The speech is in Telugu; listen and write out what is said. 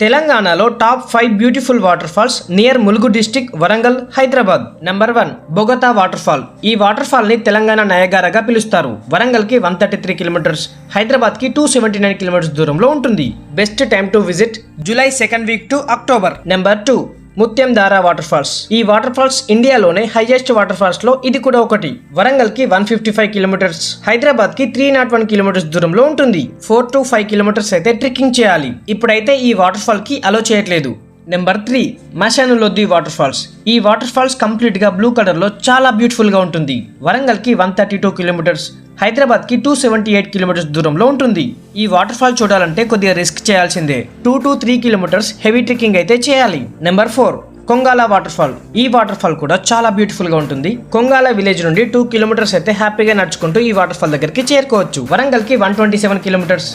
తెలంగాణలో top 5 beautiful waterfalls near Mulugu district Warangal Hyderabad. Number 1 Bogatha waterfall. ఈ వాటర్ ఫాల్ ని తెలంగాణ నయగారాగా పిలుస్తారు. వరంగల్ కి 133 కిలోమీటర్స్, హైదరాబాద్ కి 279 కిలోమీటర్స్ దూరంలో ఉంటుంది. Best time to visit July 2nd week to October. Number 2 ముత్యం దారా వాటర్ ఫాల్స్. ఈ వాటర్ ఫాల్స్ ఇండియాలోనే హైయెస్ట్ వాటర్ ఫాల్స్ లో ఇది కూడా ఒకటి. వరంగల్ కి 155 కిలోమీటర్స్, హైదరాబాద్ కి 301 కిలోమీటర్స్ దూరంలో ఉంటుంది. 4 to 5 కిలోమీటర్స్ అయితే ట్రెక్కింగ్ చేయాలి. ఇప్పుడైతే ఈ వాటర్ ఫాల్ కి అలో చేయట్లేదు. నెంబర్ 3 మశానులొద్ది వాటర్ ఫాల్స్. ఈ వాటర్ ఫాల్స్ కంప్లీట్ గా బ్లూ కలర్ లో చాలా బ్యూటిఫుల్ గా ఉంటుంది. వరంగల్ కి 132 కిలోమీటర్స్, హైదరాబాద్ కి 278 కిలోమీటర్స్ దూరంలో ఉంటుంది. ఈ వాటర్ ఫాల్ చూడాలంటే కొద్దిగా రిస్క్ చేయాల్సిందే. 2 to 3 కిలోమీటర్స్ హెవీ ట్రెక్కింగ్ అయితే చేయాలి. Number 4 Kongala water fall. ఈ వాటర్ ఫాల్ కూడా చాలా బ్యూటిఫుల్ గా ఉంటుంది. కొంగాల విలేజ్ నుండి 2 కిలోమీటర్స్ అయితే హ్యాపీగా నడుచుకుంటూ ఈ వాటర్ ఫాల్ దగ్గరికి చేరుకోవచ్చు. వరంగల్ కి 127 కిలోమీటర్స్,